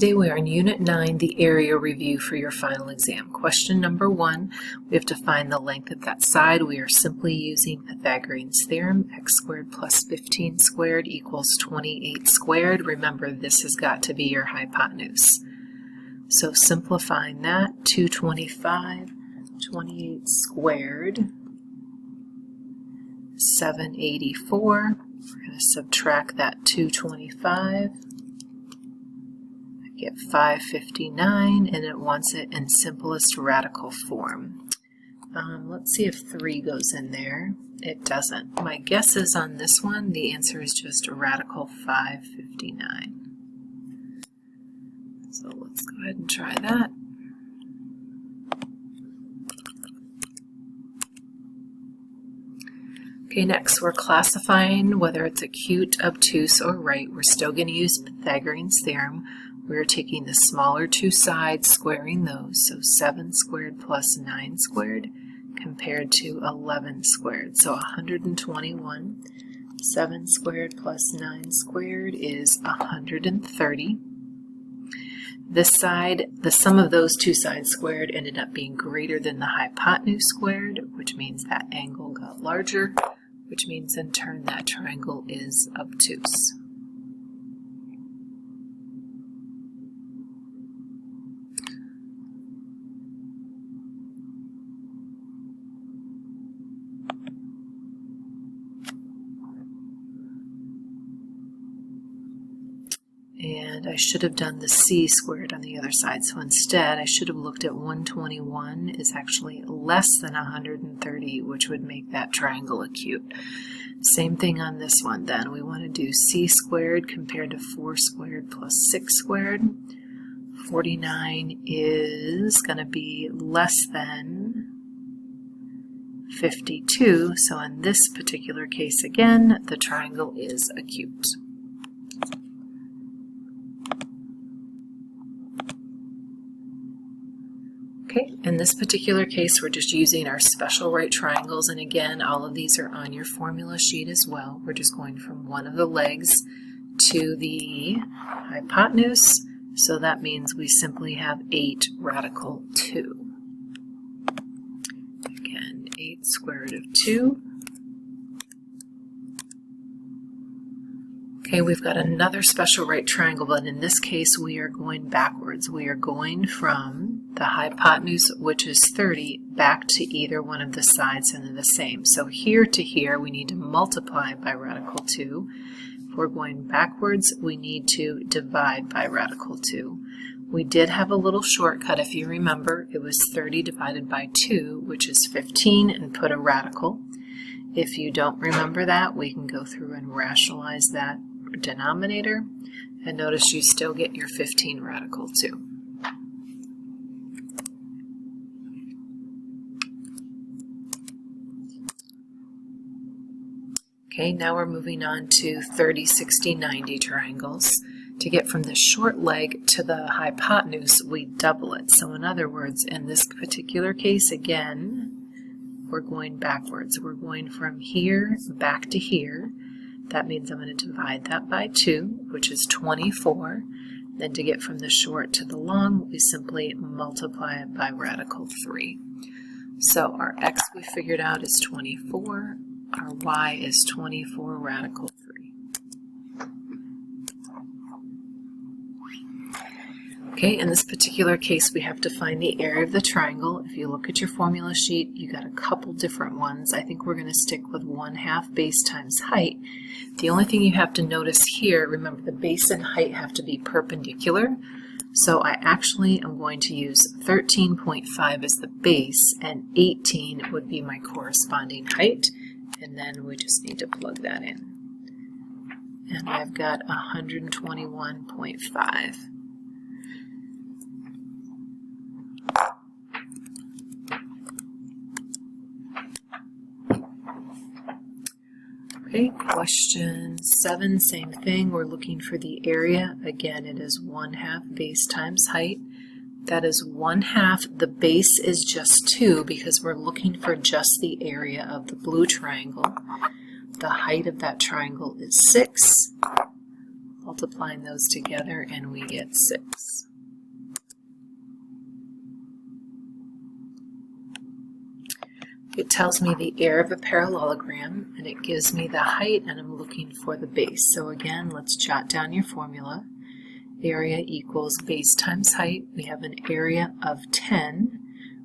Today we are in Unit 9, the area review for your final exam. Question number 1, we have to find the length of that side. We are simply using Pythagorean's theorem, x squared plus 15 squared equals 28 squared. Remember, this has got to be your hypotenuse. So simplifying that, 225, 28 squared, 784. We're going to subtract that 225. Get 559, and it wants it in simplest radical form. Let's see if 3 goes in there. It doesn't. My guess is on this one, the answer is just a radical 559. So let's go ahead and try that. Okay, next we're classifying whether it's acute, obtuse, or right. We're still going to use Pythagorean's theorem. We're taking the smaller two sides, squaring those, so 7 squared plus 9 squared compared to 11 squared, so 121. 7 squared plus 9 squared is 130. This side, the sum of those two sides squared ended up being greater than the hypotenuse squared, which means that angle got larger, which means in turn that triangle is obtuse. And I should have done the c squared on the other side. So instead, I should have looked at 121 is actually less than 130, which would make that triangle acute. Same thing on this one then. We want to do c squared compared to 4 squared plus 6 squared. 49 is going to be less than 52. So in this particular case again, the triangle is acute. Okay, in this particular case, we're just using our special right triangles, and again, all of these are on your formula sheet as well. We're just going from one of the legs to the hypotenuse, so that means we simply have 8 radical 2. Again, 8 square root of 2. Okay, we've got another special right triangle, but in this case we are going backwards. We are going from the hypotenuse, which is 30, back to either one of the sides, and they're the same. So here to here we need to multiply by radical 2. If we're going backwards, we need to divide by radical 2. We did have a little shortcut, if you remember. It was 30 divided by 2, which is 15, and put a radical. If you don't remember that, we can go through and rationalize that denominator, and notice you still get your 15 radical 2. Okay, now we're moving on to 30, 60, 90 triangles. To get from the short leg to the hypotenuse, we double it. So in other words, in this particular case, again, we're going backwards. We're going from here back to here. That means I'm going to divide that by 2, which is 24. Then to get from the short to the long, we simply multiply it by radical 3. So our x we figured out is 24. Our y is 24 radical 3. Okay, in this particular case, we have to find the area of the triangle. If you look at your formula sheet, you got a couple different ones. I think we're going to stick with 1/2 base times height. The only thing you have to notice here, remember the base and height have to be perpendicular. So I actually am going to use 13.5 as the base, and 18 would be my corresponding height. And then we just need to plug that in. And I've got 121.5. Okay, question 7, same thing. We're looking for the area. Again, it is 1/2 base times height. That is 1/2. The base is just 2 because we're looking for just the area of the blue triangle. The height of that triangle is 6. multiplying those together, and we get 6. It tells me the area of a parallelogram, and it gives me the height, and I'm looking for the base. So again, let's jot down your formula. Area equals base times height. We have an area of 10.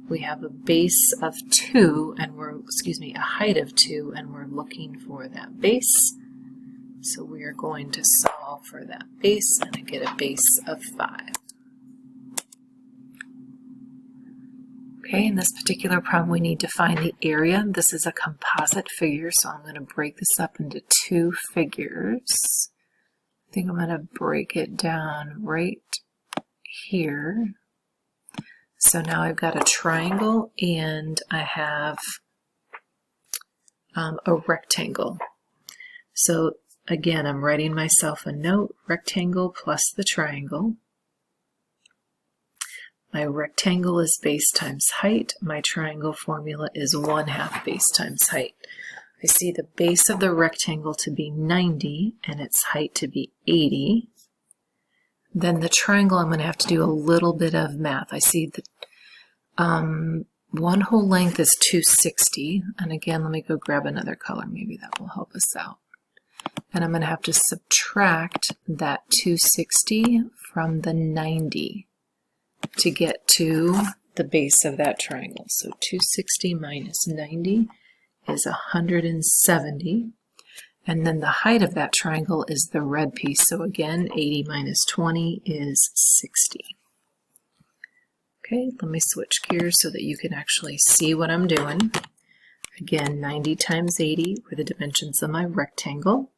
We have a base of 2, and a height of 2, and we're looking for that base. So we are going to solve for that base, and I get a base of 5. Okay, in this particular problem, we need to find the area. This is a composite figure, so I'm going to break this up into 2 figures. I think I'm going to break it down right here. So now I've got a triangle and I have a rectangle. So again, I'm writing myself a note, rectangle plus the triangle. My rectangle is base times height. My triangle formula is 1/2 base times height. I see the base of the rectangle to be 90 and its height to be 80. Then the triangle, I'm going to have to do a little bit of math. I see that one whole length is 260. And again, let me go grab another color. Maybe that will help us out. And I'm going to have to subtract that 260 from the 90 to get to the base of that triangle. So 260 minus 90 is 170. And then the height of that triangle is the red piece. So again, 80 minus 20 is 60. Okay, let me switch gears so that you can actually see what I'm doing. Again, 90 times 80 were the dimensions of my rectangle.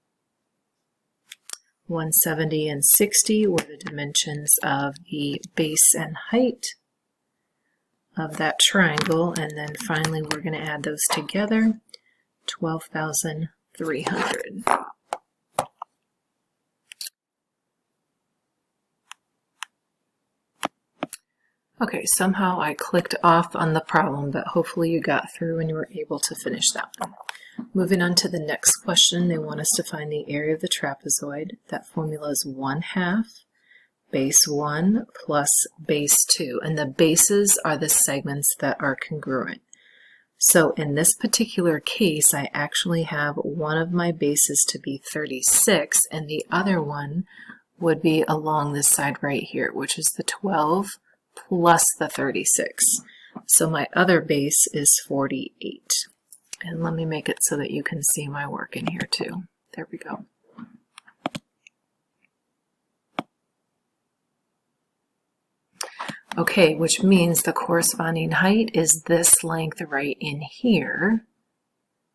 170 and 60 were the dimensions of the base and height of that triangle, and then finally we're going to add those together, 12,300. Okay, somehow I clicked off on the problem, but hopefully you got through and you were able to finish that one. Moving on to the next question, they want us to find the area of the trapezoid. That formula is 1/2 base 1 plus base 2, and the bases are the segments that are congruent. So in this particular case, I actually have one of my bases to be 36, and the other one would be along this side right here, which is the 12 plus the 36. So my other base is 48. And let me make it so that you can see my work in here too. There we go. Okay, which means the corresponding height is this length right in here,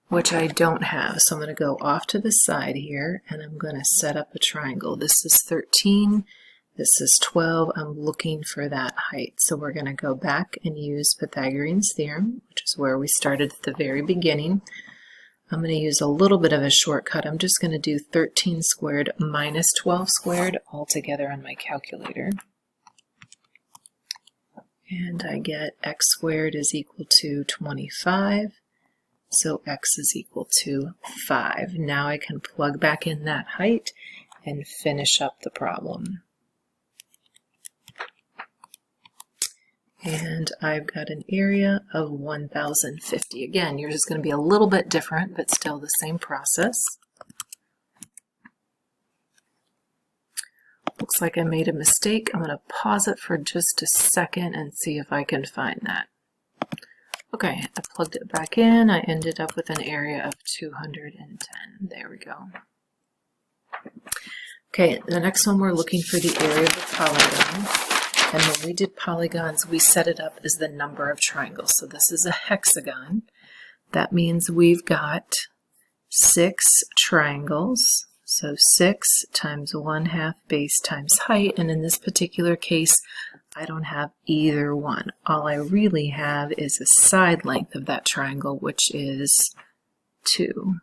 which I don't have. So I'm going to go off to the side here and I'm going to set up a triangle. This is 13, this is 12. I'm looking for that height. So we're going to go back and use Pythagorean's theorem, which is where we started at the very beginning. I'm going to use a little bit of a shortcut. I'm just going to do 13 squared minus 12 squared all together on my calculator. And I get x squared is equal to 25. So x is equal to 5. Now I can plug back in that height and finish up the problem. And I've got an area of 1,050. Again, yours is going to be a little bit different, but still the same process. Looks like I made a mistake. I'm going to pause it for just a second and see if I can find that. Okay, I plugged it back in. I ended up with an area of 210. There we go. Okay, the next one we're looking for the area of the polygon. And when we did polygons, we set it up as the number of triangles. So this is a hexagon. That means we've got 6 triangles. So 6 times 1/2 base times height. And in this particular case, I don't have either one. All I really have is a side length of that triangle, which is 2.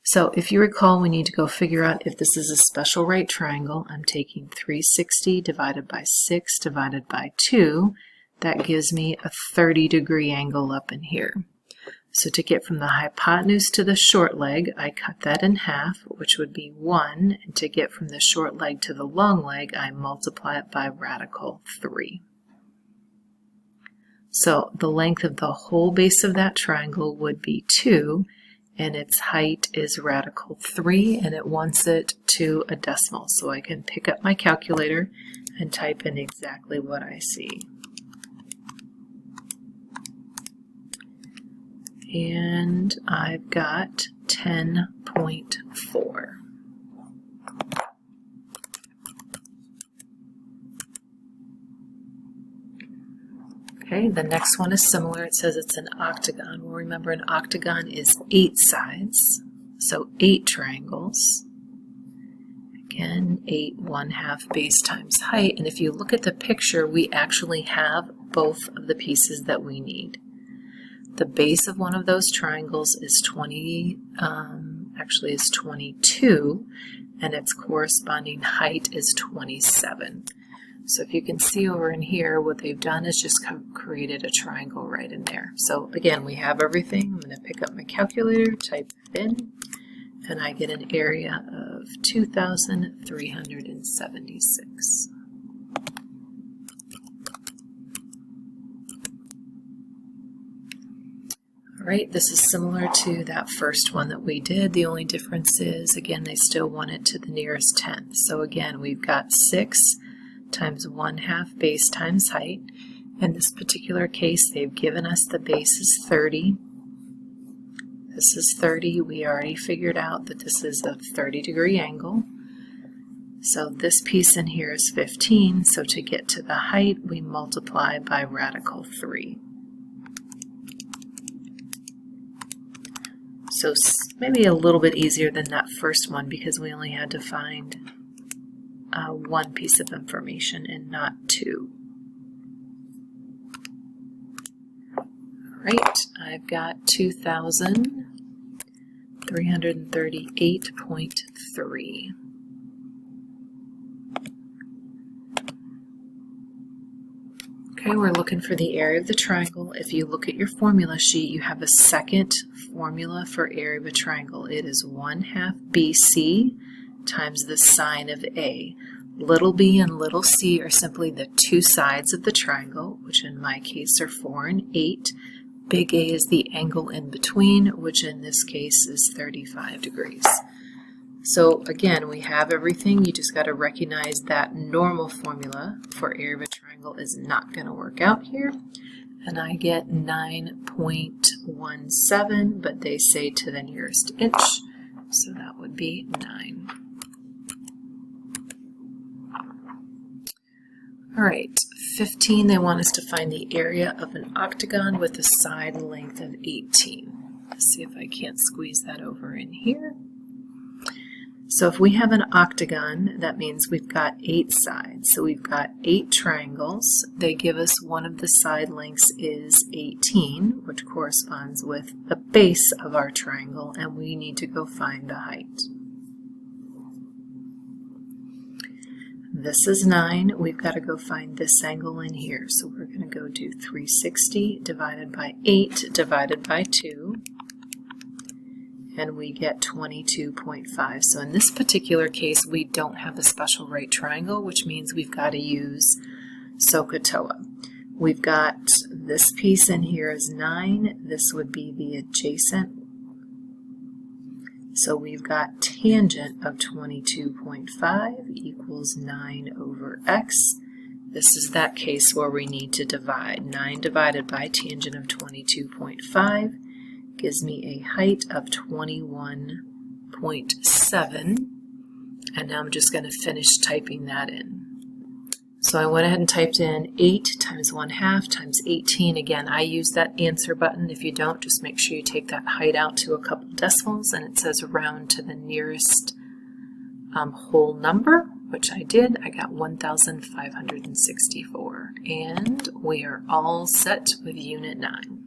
So if you recall, we need to go figure out if this is a special right triangle. I'm taking 360 divided by 6 divided by 2. That gives me a 30-degree angle up in here. So to get from the hypotenuse to the short leg, I cut that in half, which would be 1. And to get from the short leg to the long leg, I multiply it by radical 3. So the length of the whole base of that triangle would be 2, and its height is radical 3, and it wants it to a decimal. So I can pick up my calculator and type in exactly what I see. And I've got 10.4. Okay, the next one is similar. It says it's an octagon. Well, remember, an octagon is 8 sides, so 8 triangles. Again, 8 1/2 base times height. And if you look at the picture, we actually have both of the pieces that we need. The base of one of those triangles is 22, and its corresponding height is 27. So if you can see over in here, what they've done is just created a triangle right in there. So again, we have everything. I'm going to pick up my calculator, type it in, and I get an area of 2,376. All right, this is similar to that first one that we did. The only difference is, again, they still want it to the nearest tenth. So again, we've got 6 times 1/2 base times height. In this particular case, they've given us the base is 30. This is 30. We already figured out that this is a 30-degree angle. So this piece in here is 15. So to get to the height, we multiply by radical 3. So maybe a little bit easier than that first one because we only had to find one piece of information and not 2. All right, I've got 2,338.3. Okay, we're looking for the area of the triangle. If you look at your formula sheet, you have a second formula for area of a triangle. It is 1/2 BC times the sine of A. Little b and little c are simply the two sides of the triangle, which in my case are 4 and 8. Big A is the angle in between, which in this case is 35 degrees. So again, we have everything. You just got to recognize that normal formula for area of a triangle is not going to work out here. And I get 9.17, but they say to the nearest inch, so that would be 9. All right, 15, they want us to find the area of an octagon with a side length of 18. Let's see if I can't squeeze that over in here. So if we have an octagon, that means we've got 8 sides. So we've got 8 triangles. They give us one of the side lengths is 18, which corresponds with the base of our triangle, and we need to go find the height. This is 9. We've got to go find this angle in here. So we're going to go do 360 divided by 8 divided by 2. And we get 22.5. So in this particular case, we don't have a special right triangle, which means we've got to use SOHCAHTOA. We've got this piece in here is 9. This would be the adjacent. So we've got tangent of 22.5 equals 9 over x. This is that case where we need to divide. 9 divided by tangent of 22.5 gives me a height of 21.7. And now I'm just going to finish typing that in. So I went ahead and typed in 8 times 1/2 times 18. Again, I use that answer button. If you don't, just make sure you take that height out to a couple decimals, and it says round to the nearest whole number, which I did. I got 1,564. And we are all set with Unit 9.